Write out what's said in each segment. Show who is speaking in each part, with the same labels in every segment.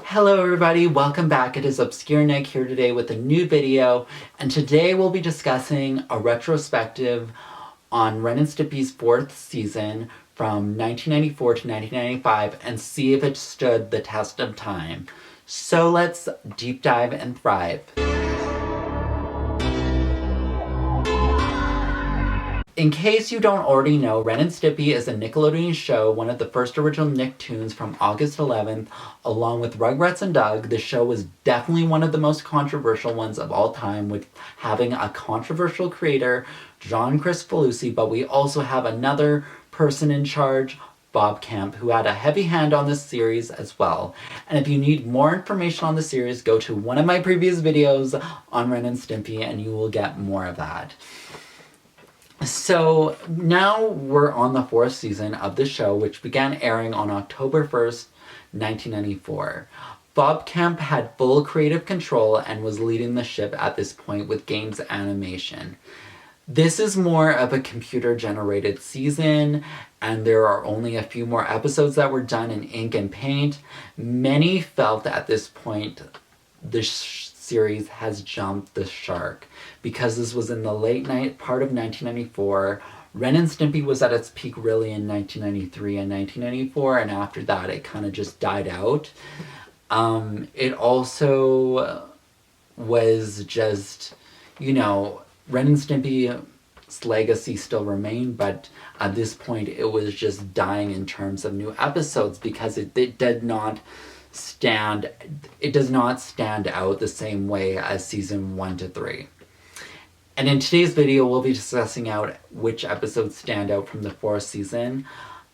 Speaker 1: Hello everybody, welcome back. It is Obscure Nick here today with a new video, and today we'll be discussing a retrospective on Ren and Stimpy's 4th season from 1994 to 1995 and see if it stood the test of time. So let's deep dive and thrive. In case you don't already know, Ren and Stimpy is a Nickelodeon show, one of the first original Nicktoons from August 11th, along with Rugrats and Doug. The show was definitely one of the most controversial ones of all time, with having a controversial creator, John Krisfalucsi, but we also have another person in charge, Bob Camp, who had a heavy hand on this series as well. And if you need more information on the series, go to one of my previous videos on Ren and Stimpy and you will get more of that. So now we're on the 4th season of the show, which began airing on October 1st, 1994. Bob Camp had full creative control and was leading the ship at this point with games animation. This is more of a computer-generated season, and there are only a few more episodes that were done in ink and paint. Many felt at this point the series has jumped the shark, because this was in the late night part of 1994. Ren and Stimpy was at its peak really in 1993 and 1994, and after that it kind of just died out. It also was just, Ren and Stimpy's legacy still remained, but at this point it was just dying in terms of new episodes because it does not stand out the same way as season 1 to 3. And in today's video, we'll be discussing out which episodes stand out from the 4th season.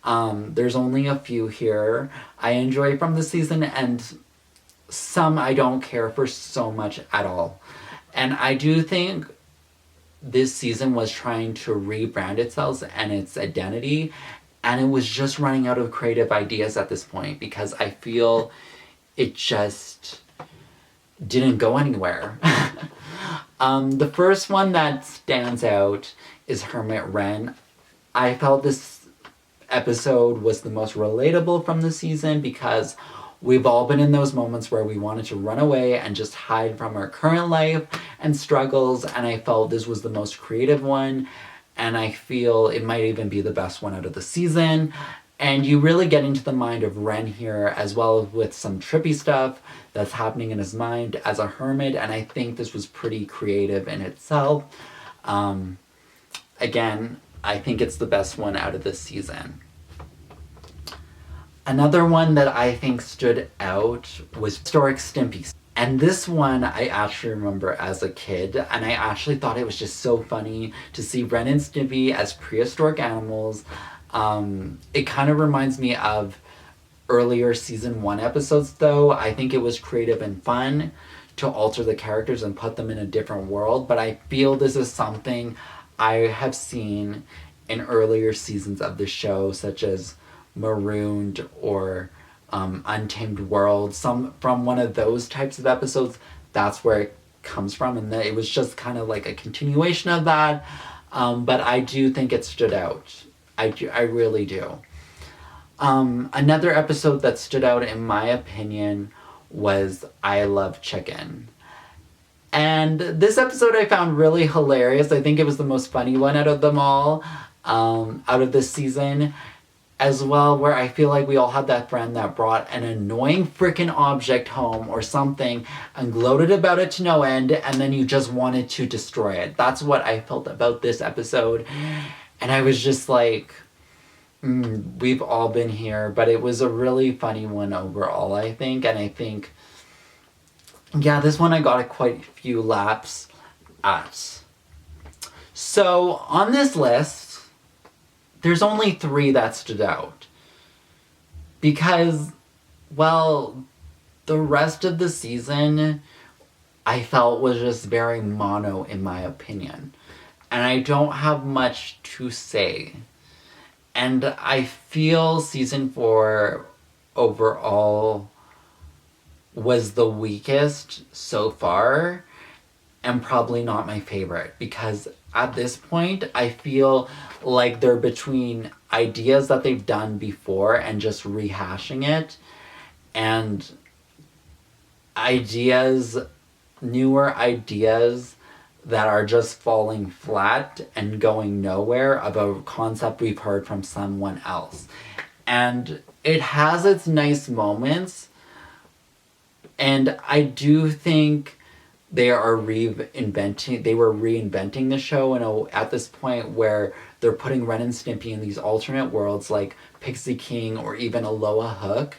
Speaker 1: There's only a few here I enjoy from the season, and some I don't care for so much at all. And I do think this season was trying to rebrand itself and its identity, and it was just running out of creative ideas at this point because I feel it just didn't go anywhere. The first one that stands out is Hermit Ren. I felt this episode was the most relatable from the season because we've all been in those moments where we wanted to run away and just hide from our current life and struggles, and I felt this was the most creative one, and I feel it might even be the best one out of the season. And you really get into the mind of Ren here, as well with some trippy stuff that's happening in his mind as a hermit, and I think this was pretty creative in itself. Again, I think it's the best one out of this season. Another one that I think stood out was Historic Stimpy. And this one I actually remember as a kid, and I actually thought it was just so funny to see Ren and Stimpy as prehistoric animals. It kind of reminds me of earlier season 1 episodes though. I think it was creative and fun to alter the characters and put them in a different world, but I feel this is something I have seen in earlier seasons of the show, such as Marooned or Untamed World. From one of those types of episodes, that's where it comes from, and it was just kind of like a continuation of that, but I do think it stood out. I really do. Another episode that stood out in my opinion was I Love Chicken. And this episode I found really hilarious. I think it was the most funny one out of them all, out of this season as well, where I feel like we all had that friend that brought an annoying freaking object home or something and gloated about it to no end, and then you just wanted to destroy it. That's what I felt about this episode. And I was just like, we've all been here, but it was a really funny one overall, I think. And I think, yeah, this one I got quite a few laps at. So on this list, there's only 3 that stood out. Because, well, the rest of the season I felt was just very mono in my opinion. And I don't have much to say. And I feel season 4 overall was the weakest so far, and probably not my favorite, because at this point I feel like they're between ideas that they've done before and just rehashing it, and ideas, newer ideas that are just falling flat and going nowhere of a concept we've heard from someone else. And it has its nice moments, and I do think they were reinventing the show at this point where they're putting Ren and Stimpy in these alternate worlds like Pixie King or even Aloha Hook.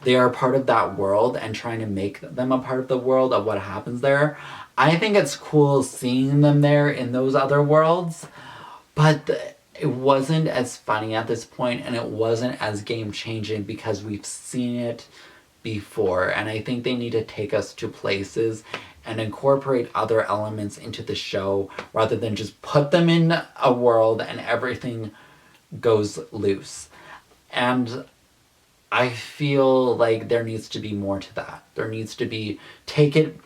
Speaker 1: They are part of that world and trying to make them a part of the world of what happens there. I think it's cool seeing them there in those other worlds, but it wasn't as funny at this point, and it wasn't as game-changing because we've seen it before, and I think they need to take us to places and incorporate other elements into the show rather than just put them in a world and everything goes loose. And I feel like there needs to be more to that. There needs to be, take it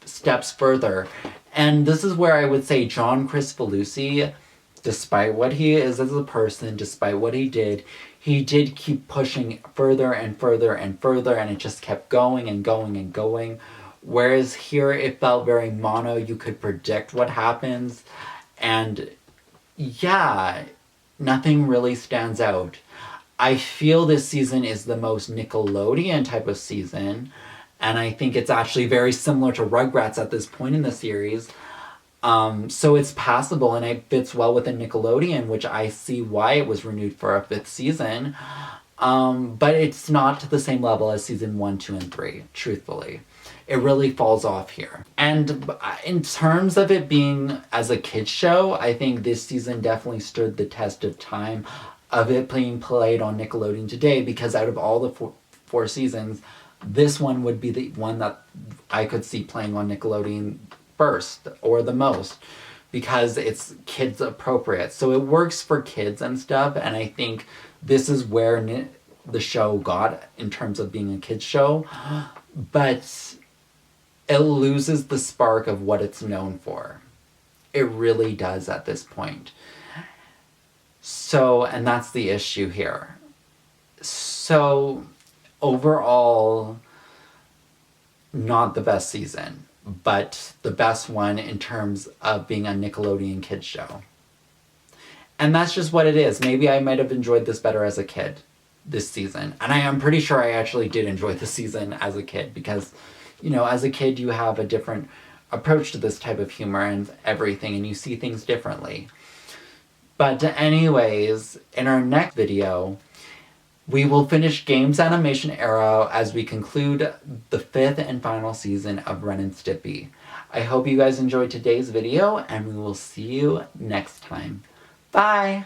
Speaker 1: steps further. And this is where I would say John Krisfalucsi, despite what he is as a person, despite what he did keep pushing further and further and further, and it just kept going and going and going. Whereas here it felt very mono, you could predict what happens, and yeah, nothing really stands out. I feel this season is the most Nickelodeon type of season, and I think it's actually very similar to Rugrats at this point in the series. So it's passable and it fits well within Nickelodeon, which I see why it was renewed for a 5th season. But it's not to the same level as season 1, 2, and 3, truthfully. It really falls off here. And in terms of it being as a kid's show, I think this season definitely stood the test of time of it being played on Nickelodeon today, because out of all the four seasons, this one would be the one that I could see playing on Nickelodeon first or the most, because it's kids appropriate. So it works for kids and stuff, and I think this is where the show got in terms of being a kids show, but it loses the spark of what it's known for. It really does at this point. So, and that's the issue here. So, overall, not the best season, but the best one in terms of being a Nickelodeon kids show. And that's just what it is. Maybe I might have enjoyed this better as a kid this season. And I am pretty sure I actually did enjoy the season as a kid because, you know, as a kid you have a different approach to this type of humor and everything, and you see things differently. But anyways, in our next video, we will finish Games Animation Era as we conclude the 5th and final season of Ren and Stimpy. I hope you guys enjoyed today's video, and we will see you next time. Bye!